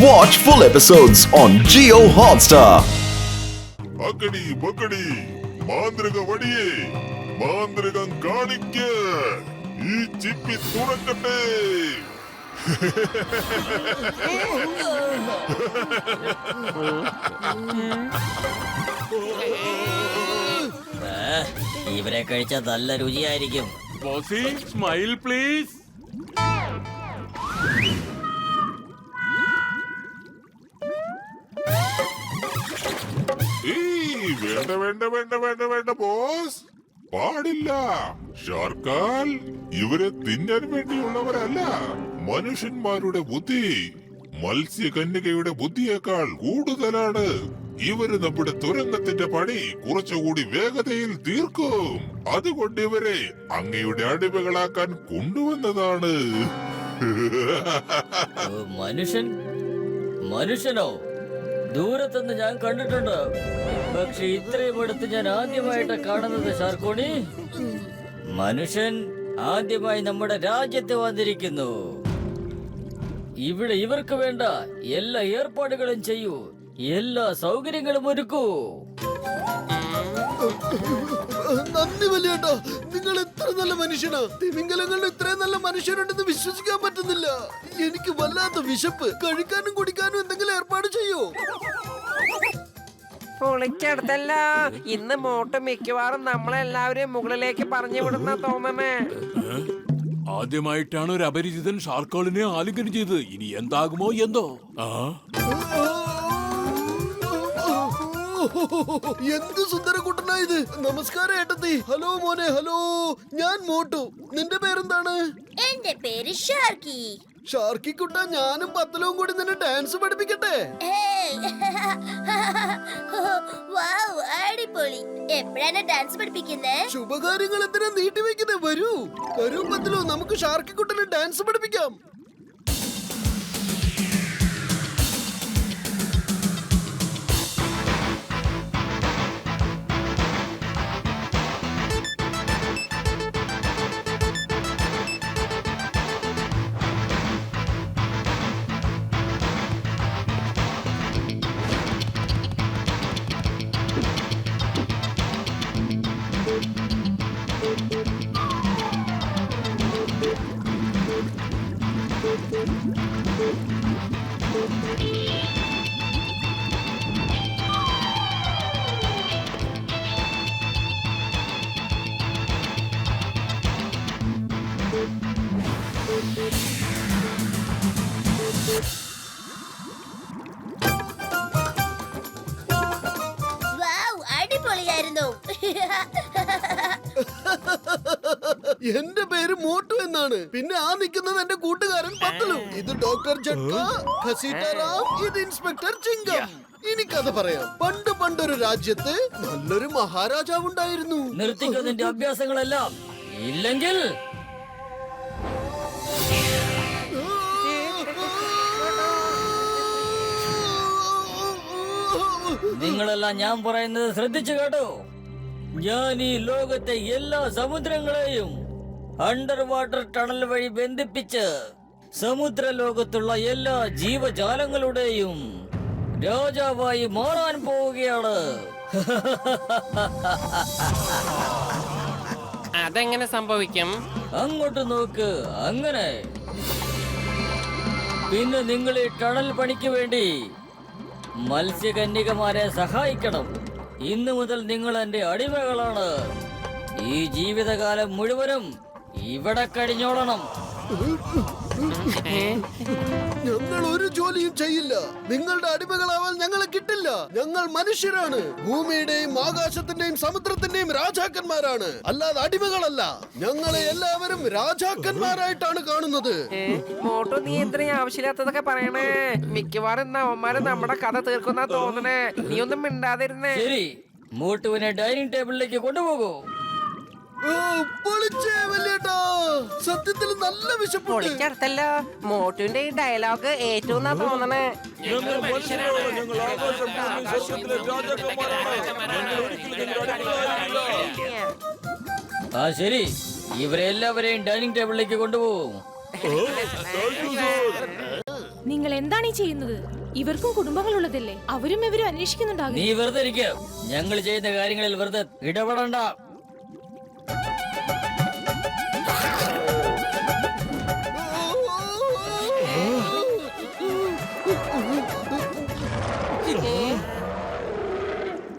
Watch full episodes on Jio Hotstar. അക്കടി ബക്കടി മാന്ത്രിക വടിയേ മാന്ത്രികം കാണിക്ക ഈ ചിപ്പി തുറക്കട്ടെ. ഇവരെ കഴിച്ചാൽ നല്ല രുചിയായിരിക്കും. Bossy smile please. വേണ്ട വേണ്ട വേണ്ട വേണ്ട വേണ്ട ബോസ്, പാടില്ല. ഷാർക്കാൽ ഇവരെ തിന്നാൻ വേണ്ടിയുള്ളവരല്ല. മനുഷ്യന്മാരുടെ ബുദ്ധി മത്സ്യകന്യകയുടെ ബുദ്ധിയേക്കാൾ കൂടുതലാണ്. ഇവര് നമ്മുടെ തുരങ്കത്തിന്റെ പണി കുറച്ചുകൂടി വേഗതയിൽ തീർക്കും. അതുകൊണ്ട് ഇവരെ അങ്ങയുടെ അടിമകളാക്കാൻ കൊണ്ടുവന്നതാണ്. മനുഷ്യനോ? ദൂരത്തുനിന്ന് ഞാൻ കണ്ടിട്ടുണ്ട്, പക്ഷെ ഇത്രയും അടുത്ത് ഞാൻ ആദ്യമായിട്ട് കാണുന്നത് ഷാർക്കോണി. മനുഷ്യൻ ആദ്യമായി നമ്മുടെ രാജ്യത്ത് വന്നിരിക്കുന്നു. ഇവിടെ ഇവർക്ക് വേണ്ട എല്ലാ ഏർപ്പാടുകളും ചെയ്യൂ, എല്ലാ സൗകര്യങ്ങളും ഒരുക്കൂ. നന്ദി വലിയേട്ടാ, നിങ്ങൾ എത്ര നല്ല മനുഷ്യനാ. തിമിംഗലങ്ങളിൽ ഇത്രയും നല്ല മനുഷ്യരുണ്ടെന്ന് വിശ്വസിക്കാൻ പറ്റുന്നില്ല. എനിക്ക് വല്ലാത്ത വിശപ്പ്. കഴിക്കാനും കുടിക്കാനും എന്തെങ്കിലും ഏർപ്പാട് ചെയ്യൂ. പൊളിക്കടുത്തല്ല, ഇന്ന് മോട്ട് മിക്കവാറും നമ്മളെല്ലാവരെയും മുകളിലേക്ക് പറഞ്ഞു വിടുന്ന തോന്നണേ. ആദ്യമായിട്ടാണ് ഒരു അപരിചിതൻ ഷാർക്കോളിനെ ആലിംഗനം ചെയ്തത്. ഇനി എന്താകുമോ എന്തോ. എന്ത് സുന്ദരക്കുട്ടനാ ഇത്. നമസ്കാരം ഏട്ടത്തി. ഹലോ മോനെ. ഹലോ, ഞാൻ മോട്ടു. നിന്റെ പേരെന്താണ്? എന്റെ പേര് ഷാർക്കി. ഷാർക്കി കുട്ട, ഞാനും പത്തലവും കൂടി നിന്നെ ഡാൻസ് പഠിപ്പിക്കട്ടെ? അടിപൊളി. എപ്പോഴാണ് ഡാൻസ് പഠിപ്പിക്കുന്നേ? ശുഭകാര്യങ്ങൾ എന്തിനാ നീട്ടി വെക്കുന്നേ? വരൂ വരൂ പത്തലു, നമുക്ക് ഷാർക്കി കുട്ടനെ ഡാൻസ് പഠിപ്പിക്കാം. അടിപൊളിയായിരുന്നു. എന്റെ പേര് മോട്ടു എന്നാണ്. പിന്നെ ആ നിൽക്കുന്നത് എന്റെ കൂട്ടുകാരൻ പത്തലു. ഇത് ഡോക്ടർ ജഡ്ക, ഖസീറ്ററാം, ഇത് ഇൻസ്പെക്ടർ ചിങ്കം. ഇനി കഥ പറയാം. പണ്ടൊരു രാജ്യത്ത് നല്ലൊരു മഹാരാജാവ് ഉണ്ടായിരുന്നു. നിർത്തിക്കോ നിന്റെ അഭ്യാസങ്ങളെല്ലാം, ഇല്ലെങ്കിൽ നിങ്ങളെല്ലാം ഞാൻ പറയുന്നത് ശ്രദ്ധിച്ചു കേട്ടോ. ഞാൻ ഈ ലോകത്തെ എല്ലാ സമുദ്രങ്ങളെയും അണ്ടർ വാട്ടർ ടണൽ വഴി ബന്ധിപ്പിച്ച് സമുദ്ര ലോകത്തുള്ള എല്ലാ ജീവജാലങ്ങളുടെയും രാജാവായി മാറാൻ പോവുകയാണ്. അതെങ്ങനെ സംഭവിക്കും? അങ്ങോട്ട് നോക്ക്. അങ്ങനെ പിന്നെ നിങ്ങൾ ഈ ടണൽ പണിക്ക് വേണ്ടി മത്സ്യകന്യകമാരെ സഹായിക്കണം. ഇന്നു മുതൽ നിങ്ങൾ എന്റെ അടിമകളാണ്. ഈ ജീവിതകാലം മുഴുവനും ഇവിടെ കഴിഞ്ഞോളണം. ഞങ്ങൾ ഒരു ജോലിയും ചെയ്യില്ല. നിങ്ങളുടെ അടിമകളാവാൻ ഞങ്ങളെ കിട്ടില്ല. ഞങ്ങൾ മനുഷ്യരാണ്. ഭൂമിയുടെയും ആകാശത്തിന്റെയും സമുദ്രത്തിന്റെയും രാജാക്കന്മാരാണ്, അല്ലാതെ അടിമകളല്ല. ഞങ്ങളെ എല്ലാവരും രാജാക്കന്മാരായിട്ടാണ് കാണുന്നത്. മോട്ടു, നീ എന്തിനാ ആവശ്യമില്ലാത്തതൊക്കെ പറയണേ? മിക്കവാറും അവന്മാര് നമ്മുടെ കഥ തീർക്കുന്ന തോന്നണേ. നീ ഒന്നും മിണ്ടാതിരുന്നേ. ശരി, മോട്ടുവിനെ ഡൈനിങ് ടേബിളിലേക്ക് കൊണ്ടുപോകൂ. സത്യത്തിൽ നല്ല വിശപ്പ്. പൊളിക്കടുത്തല്ല, മോട്ടുവിന്റെ ഈ ഡയലോഗ് ഏറ്റവും തോന്നണേ. ആ ശരി, ഇവരെല്ലാവരെയും ഡൈനിങ് ടേബിളിലേക്ക് കൊണ്ടുപോകും. നിങ്ങൾ എന്താണ് ഈ ചെയ്യുന്നത്? ഇവർക്കും കുടുംബങ്ങളുള്ളതല്ലേ? അവരും ഇവരും അന്വേഷിക്കുന്നുണ്ടാകും. നീ വെറുതെ ഇരിക്കുക. ഞങ്ങൾ ചെയ്യുന്ന കാര്യങ്ങളിൽ വെറുതെ ഇടപെടണ്ട.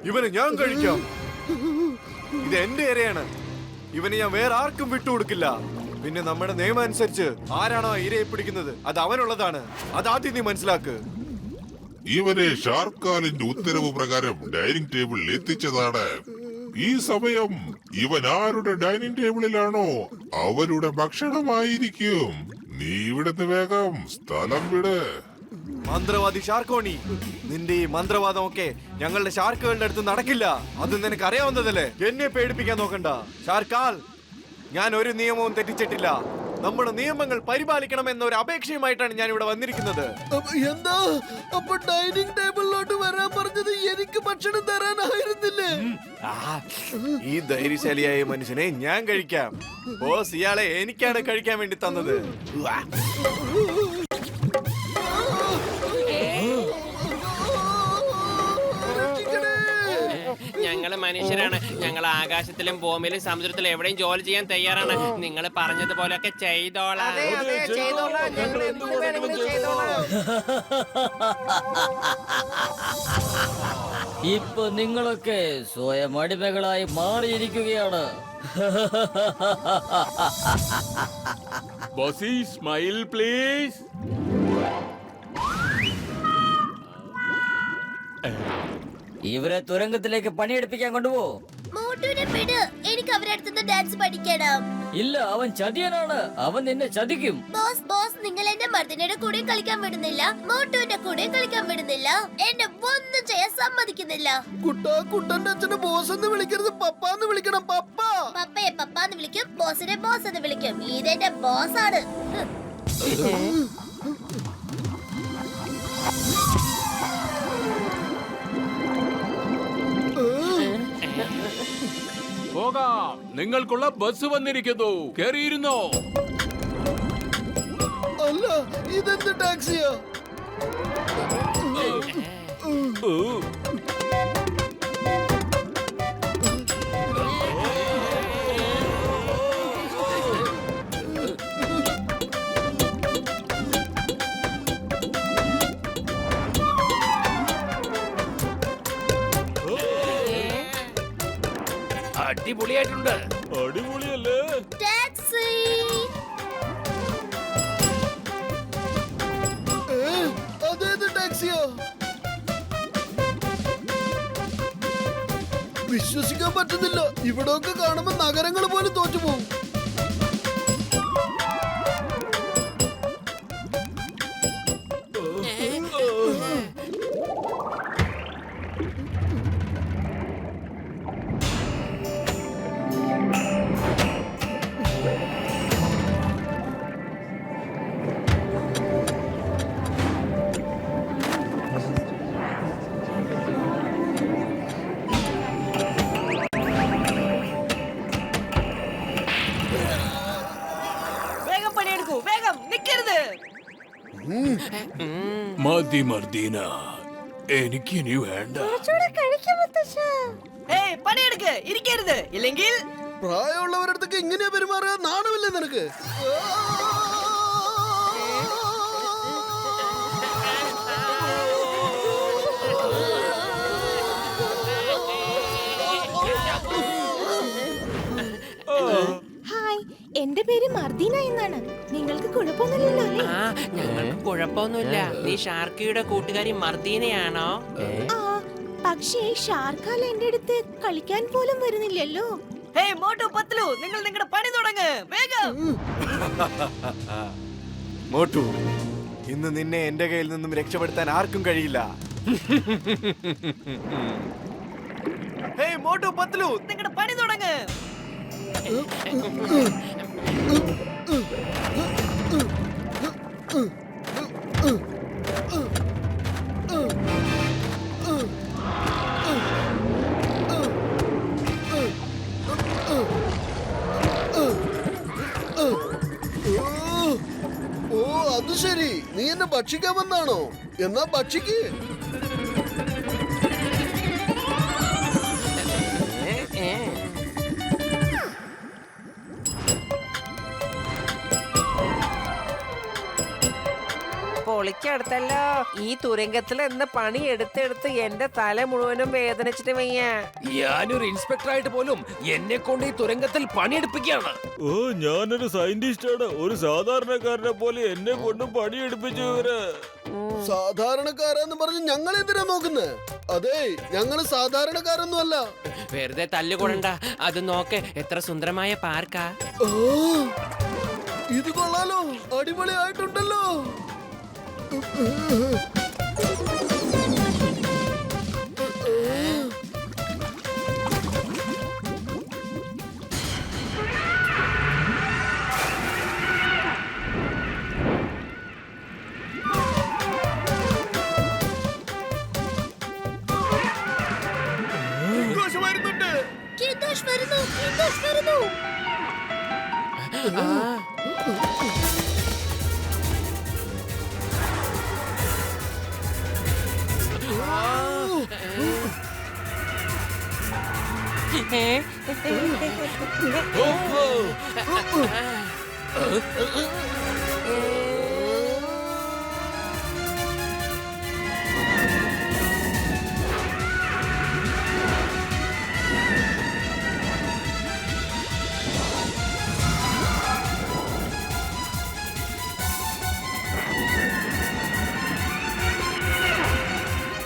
ഇവന് ഞാൻ കഴിക്കാം. ഇത് എന്റെ ഇരയാണ്. ഇവന് ഞാൻ വേറെ ആർക്കും വിട്ടുകൊടുക്കില്ല. പിന്നെ നമ്മുടെ നിയമം അനുസരിച്ച് ആരാണോ ഇരയെ പിടിക്കുന്നത് അത് അവനുള്ളതാണ്. അതാദ്യം നീ മനസ്സിലാക്ക്. ഇവരെ ഷാർക്കാലിന്റെ ഉത്തരവ് പ്രകാരം ഡൈനിങ് ടേബിളിൽ എത്തിച്ചതാണ്. ഈ സമയം ഇവൻ ആരുടെ ഡൈനിങ് ടേബിളിലാണോ അവരുടെ ഭക്ഷണമായിരിക്കും. നീ ഇവിടുന്ന് വേഗം സ്ഥലം വിട്. മന്ത്രവാദി ഷാർക്കോണി, നിന്റെ ഈ മന്ത്രവാദമൊക്കെ ഞങ്ങളുടെ ഷാർക്കുകളുടെ അടുത്ത് നടക്കില്ല. അത് നിനക്ക് അറിയാവുന്നതല്ലേ. എന്നെ പേടിപ്പിക്കാൻ നോക്കണ്ട. ഷാർക്കാൽ, ഞാൻ ഒരു നിയമവും തെറ്റിച്ചിട്ടില്ല. നമ്മുടെ നിയമങ്ങൾ പരിപാലിക്കണം എന്ന ഒരു അപേക്ഷയുമായിട്ടാണ് ഞാൻ ഇവിടെ വന്നിരിക്കുന്നത്. എന്താ അപ്പൊ ഡൈനിങ് ടേബിളിലോട്ട് വരാൻ പറഞ്ഞത്? എനിക്ക് ഭക്ഷണം തരാനായിരുന്നില്ലേ? ഈ ധൈര്യശാലിയായ മനുഷ്യനെ ഞാൻ കഴിക്കാം. ബോസ് ഇയാളെ എനിക്കാണ് കഴിക്കാൻ വേണ്ടി തന്നത്. ഞങ്ങള് മനുഷ്യരാണ്. ഞങ്ങൾ ആകാശത്തിലും ഭൂമിയിലും സമുദ്രത്തിലും എവിടെയും ജോലി ചെയ്യാൻ തയ്യാറാണ്. നിങ്ങൾ പറഞ്ഞതുപോലൊക്കെ ചെയ്തോളാം. ഇപ്പൊ നിങ്ങളൊക്കെ സ്വയം അടിമകളായി മാറിയിരിക്കുകയാണ്. Bossy smile please. ഇവരെ തുരങ്കത്തിലേക്ക് പണിയെടുപ്പിക്കാൻ കൊണ്ടുപോ. മോട്ടുവിനെ വിട്. എനിക്ക് അവരുടെ അടുത്തുനിന്ന് ഡാൻസ് പഠിക്കണം. ഇല്ല, അവൻ ചതിയനാണ്. അവൻ നിന്നെ ചതിക്കും. ബോസ് നിങ്ങൾ എന്നെ മർദിനയുടെ കൂടെ കളിക്കാൻ വിടുന്നില്ല, മോട്ടുവിന്റെ കൂടെ കളിക്കാൻ വിടുന്നില്ല, എന്നെ ഒന്നും ചെയ്യാൻ സമ്മതിക്കുന്നില്ല. കുട്ടന്റെ അച്ഛനെ ബോസ് എന്ന് വിളിക്കരുത്, പപ്പാന്ന് വിളിക്കണം. പപ്പ. പപ്പയെ പപ്പാന്ന് വിളിക്കും, ബോസിനെ ബോസ് എന്ന് വിളിക്കും. ഇതെന്റെ ബോസാണ്. പോകാം. നിങ്ങൾക്കുള്ള ബസ് വന്നിരിക്കുന്നു. കേറിയിരുന്നോ? അല്ല, ഇതെന്ത് ടാക്സിയാ? അടിപൊളിയായിട്ടുണ്ട്. അടിപൊളിയല്ലേ? ടാക്സി. അതേത് ടാക്സിയാ? വിശ്വസിക്കാൻ പറ്റുന്നില്ല. ഇവിടൊക്കെ കാണുമ്പോ നഗരങ്ങൾ പോലും തോറ്റുപോകും. വേഗം പണിയെടുക്കൂ, വേഗം നിൽക്കരുത്. മതി മർദീന, എനിക്കിനി വേണ്ട. പണിയെടുക്ക്, ഇരിക്കരുത്. ഇല്ലെങ്കിൽ പ്രായമുള്ളവരടുത്തൊക്കെ ഇങ്ങനെയാ പെരുമാറുക? നാണമില്ലേ നിനക്ക്? ഹായ്, എന്റെ പേര് മർദീന എന്നാണ്. നിങ്ങൾക്ക് കുഴപ്പമൊന്നുമില്ലല്ലോ അല്ലേ? ഞങ്ങൾക്ക് കുഴപ്പമൊന്നുമില്ല. നീ ഷാർക്കിയുടെ കൂട്ടുകാരി മർദീനയാണോ? ആ, പക്ഷേ ഷാർക്കാൽ എന്റെ അടുത്ത് കളിക്കാൻ പോലും വരുന്നില്ലല്ലോ. മോട്ടു പത്ലു, നിങ്ങൾ നിങ്ങളുടെ പണി തുടങ്ങ്, വേഗം. മോട്ടു, ഇന്ന് നിന്നെ എന്റെ കയ്യിൽ നിന്നും രക്ഷപ്പെടുത്താൻ ആർക്കും കഴിയില്ല. ഹേയ് മോട്ടു പത്ലു, നിങ്ങളുടെ പണി തുടങ്ങ്. ഓ, അത് ശരി. നീ എന്നെ ഭക്ഷിക്കാമെന്നാണോ? എന്നാ ഭക്ഷിക്ക്. പൊളിക്കടുത്തല്ലോ. ഈ തുരങ്കത്തിൽ എന്ന് പണി എടുത്തെടുത്ത് എന്റെ തല മുഴുവനും വേദനിച്ചിട്ട് വയ്യ. ഞാനൊരു ഇൻസ്പെക്ടറായിട്ട് പോലും എന്നെ കൊണ്ട് ഈ തുരങ്കത്തിൽ പണിയെടുപ്പിക്കുകയാണ്. ഓ, ഞാനൊരു സയന്റിസ്റ്റ് ആണ്. ഒരു സാധാരണക്കാരനെ പോലെ എന്നെ കൊണ്ട് പണിയെടുപ്പിച്ചു ഇവര്. സാധാരണക്കാരെന്ന് പറഞ്ഞ് ഞങ്ങൾ എന്തിനാ നോക്കുന്നത്? അതെ, ഞങ്ങള് സാധാരണക്കാരൊന്നും അല്ല. വെറുതെ തല്ലുകൊണ്ട. അത് നോക്ക്, എത്ര സുന്ദരമായ പാർക്കാ. ഇത് കൊള്ളാലോ, അടിപൊളിയായിട്ടുണ്ടല്ലോ. കിന്തോഷ് വരുന്നു, കിന്തോഷ് വരുന്നു.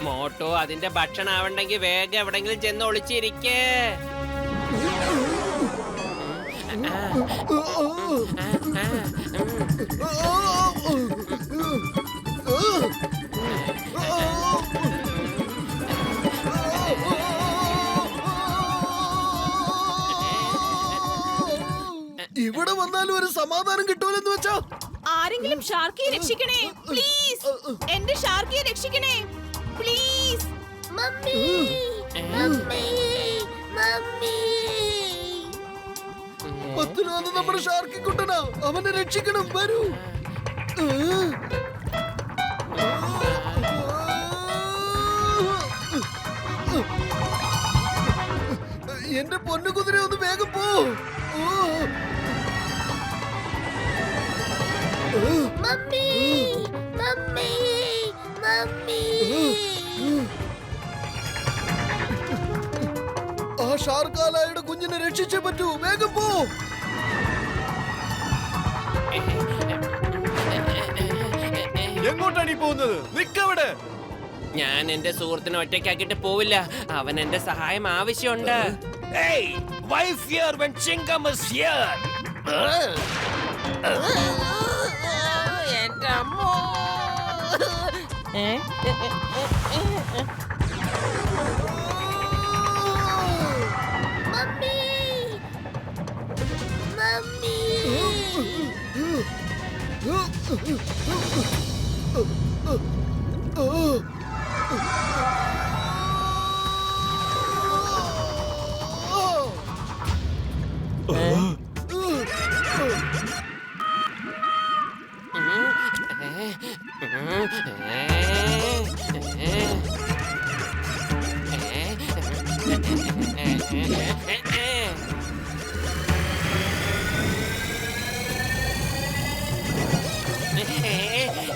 മോട്ടോ, അതിന്റെ ഭക്ഷണം ആവണ്ടെങ്കിൽ വേഗം എവിടെങ്കിലും ചെന്ന് ഒളിച്ചിരിക്കേ. ഇവിടെ വന്നാലും ഒരു സമാധാനം കിട്ടൂലെന്ന് വെച്ചാ. ആരെങ്കിലും ഷാർക്കിയെ രക്ഷിക്കണേ പ്ലീസ്. എന്റെ ഷാർക്കിയെ രക്ഷിക്കണേ പ്ലീസ്. Mummy, mummy, mummy. പത്തിനാന്ന് നമ്മുടെ ഷാർക്കി കുട്ടനാ, അവനെ രക്ഷിക്കണം. വരൂ. എന്റെ പൊന്നു കുതിര, ഒന്ന് വേഗം പോ. Mummy, mummy, mummy. ആ ഷാർക്കാലായുടെ കുഞ്ഞിനെ രക്ഷിച്ചേ പറ്റൂ. വേഗം പോ. എങ്ങോട്ടാണ് ഈ പോകുന്നത്? നിക്കവിടെ. ഞാൻ എന്റെ സുഹൃത്തിനെ ഒറ്റയ്ക്കാക്കിട്ട് പോവില്ല. അവൻ എന്റെ സഹായം ആവശ്യമുണ്ട്. Hey, why fear when Chingam is here? എന്റെ അമ്മോ. Mummy, mummy.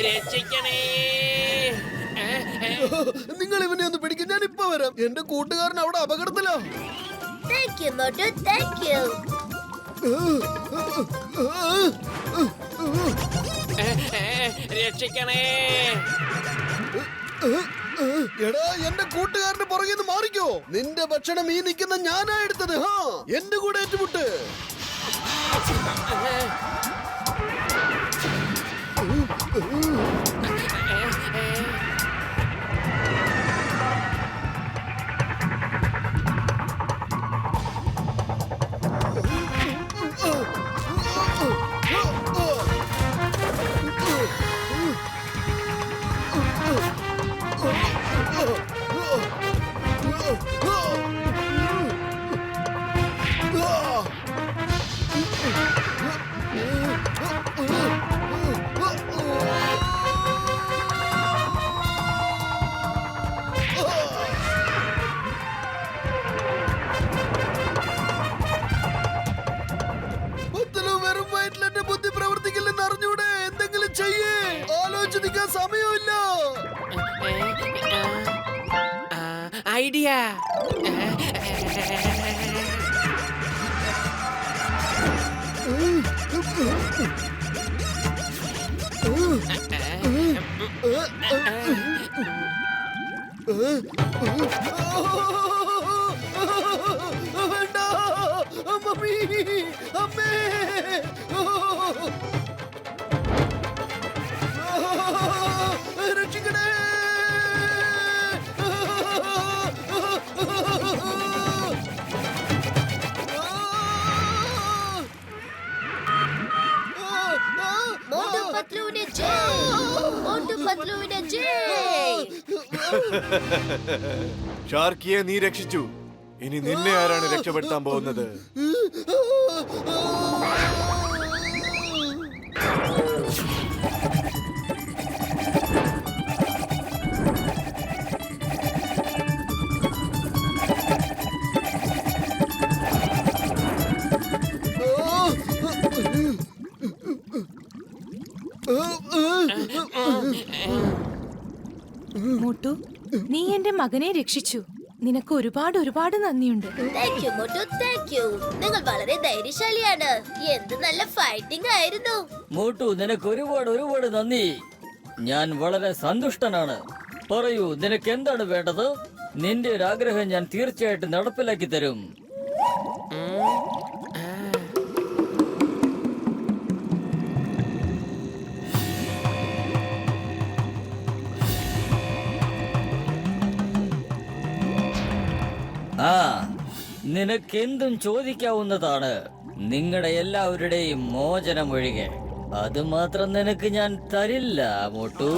രക്ഷിക്കണേ. നിങ്ങൾ ഇവനെ ഒന്ന് പിടിക്കും, ഞാൻ ഇപ്പൊ വരാം. എന്റെ കൂട്ടുകാരൻ അവിടെ അപകടത്തിലാ. Thank you Motu, thank you. രക്ഷിക്കണേ. എടാ, എന്റെ കൂട്ടുകാരന്റെ പുറകെ നിന്ന് മാറിക്കോ. നിന്റെ ഭക്ഷണം ഈ നിൽക്കുന്ന ഞാനാ എടുത്തത്. എന്റെ കൂടെ ഏറ്റുമുട്ട്. സമയമില്ല. ഐഡിയ. വേണ്ട, മമ്മി, അമ്മേ. രക്ഷിക്കണേ. മോട്ടു പത്ലുവിന്റെ ജയ്. മോട്ടു പത്ലുവിന്റെ ജയ്. ഷാർക്കിയെ നീ രക്ഷിച്ചു. ഇനി നിന്നെ ആരാണ് രക്ഷപ്പെടുത്താൻ പോകുന്നത്? മോട്ടു, നീ എന്റെ മകനെ രക്ഷിച്ചു. നിനക്ക് ഒരുപാട് നന്ദിയുണ്ട്. Thank you Motu, thank U. നിങ്ങൾ വളരെ ധൈര്യശാലിയാണ്. എന്ത് നല്ല ഫൈറ്റിംഗ് ആയിരുന്നു. മോട്ടു, നിനക്ക് ഒരുപാട് നന്ദി. ഞാൻ വളരെ സന്തുഷ്ടനാണ്. പറയൂ, നിനക്ക് എന്താണ് വേണ്ടത്? നിന്റെ ഒരു ആഗ്രഹം ഞാൻ തീർച്ചയായിട്ടും നടപ്പിലാക്കി തരും. ആ, നിനക്കെന്തും ചോദിക്കാവുന്നതാണ്. നിങ്ങളുടെ എല്ലാവരുടെയും മോചനം ഒഴികെ. അത് മാത്രം നിനക്ക് ഞാൻ തരില്ല മോട്ടു.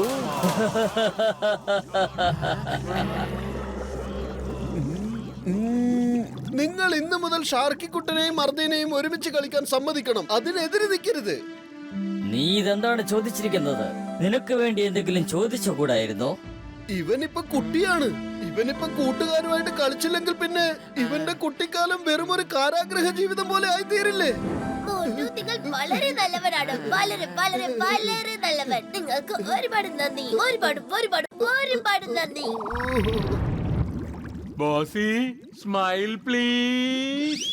നിങ്ങൾ ഇന്നു മുതൽ ഷാർക്കിക്കുട്ടനെയും മർദ്ദനെയും ഒരുമിച്ച് കളിക്കാൻ സമ്മതിക്കണം. അതിനെതിരെ നിൽക്കരുത്. നീ ഇതെന്താണ് ചോദിച്ചിരിക്കുന്നത്? നിനക്ക് വേണ്ടി എന്തെങ്കിലും ചോദിച്ചുകൂടായിരുന്നോ? ഇവനിപ്പോ കുട്ടിയാണ്. ഇവനിപ്പോ കൂട്ടുകാരുമായിട്ട് കളിച്ചില്ലെങ്കിൽ പിന്നെ ഇവന്റെ കുട്ടിക്കാലം വെറും ഒരു കാരാഗ്രഹ ജീവിതം പോലെ ആയിത്തീരില്ലേ? മോട്ടു, നിങ്ങൾ വളരെ നല്ലവരാണ്. വളരെ നല്ലവൻ. നിങ്ങൾക്ക് ഒരുപാട് നന്ദി. ഒരുപാട് നന്ദി. Bossy, smile please.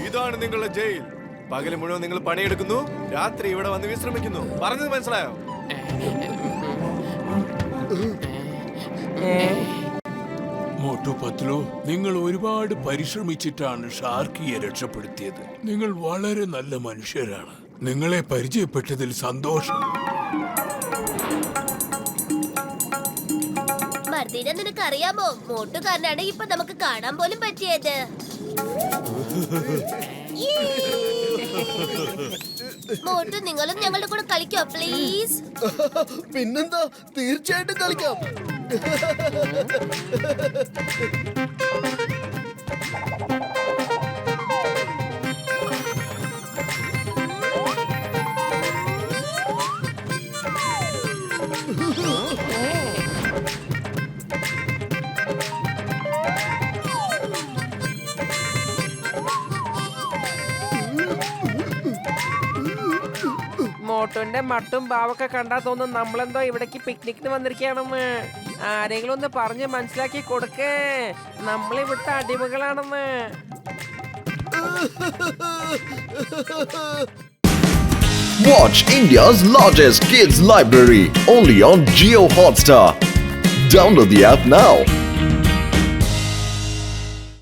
ഇതാണ് നിങ്ങളുടെ ജയിൽ. പകല് മുഴുവൻ നിങ്ങൾ പണിയെടുക്കുന്നു, രാത്രി ഇവിടെ വന്ന് വിശ്രമിക്കുന്നു. പറഞ്ഞത് മനസ്സിലായോ? മോട്ടു പത്ലു, നിങ്ങൾ ഒരുപാട് പരിശ്രമിച്ചിട്ടാണ് ഷാർക്കിയെ രക്ഷപ്പെടുത്തിയത്. നിങ്ങൾ വളരെ നല്ല മനുഷ്യരാണ്. നിങ്ങളെ പരിചയപ്പെട്ടതിൽ സന്തോഷം. മർദ്ദീനെ നിനക്ക് അറിയാമോ? മോട്ടുകാരനാണ് ഇപ്പൊ നമുക്ക് കാണാൻ പോലും പറ്റിയത്. മോട്ടു, നിങ്ങളും ഞങ്ങളുടെ കൂടെ കളിക്കോ പ്ലീസ്? പിന്നെന്താ, തീർച്ചയായിട്ടും കളിക്കാം. മോട്ടുവിന്റെ മട്ടും ഭാവൊക്കെ കണ്ടാ തോന്നും നമ്മളെന്തോ ഇവിടേക്ക് പിക്നിക്കിന് വന്നിരിക്കുകയാണെന്ന്. ആരെങ്കിലും ഒന്ന് പറഞ്ഞ് മനസ്സിലാക്കി കൊടുക്കേ, നമ്മളിവിടുത്തെ അടിമകളാണെന്ന്. Watch India's largest kids library only on Jio Hotstar. Download the app now.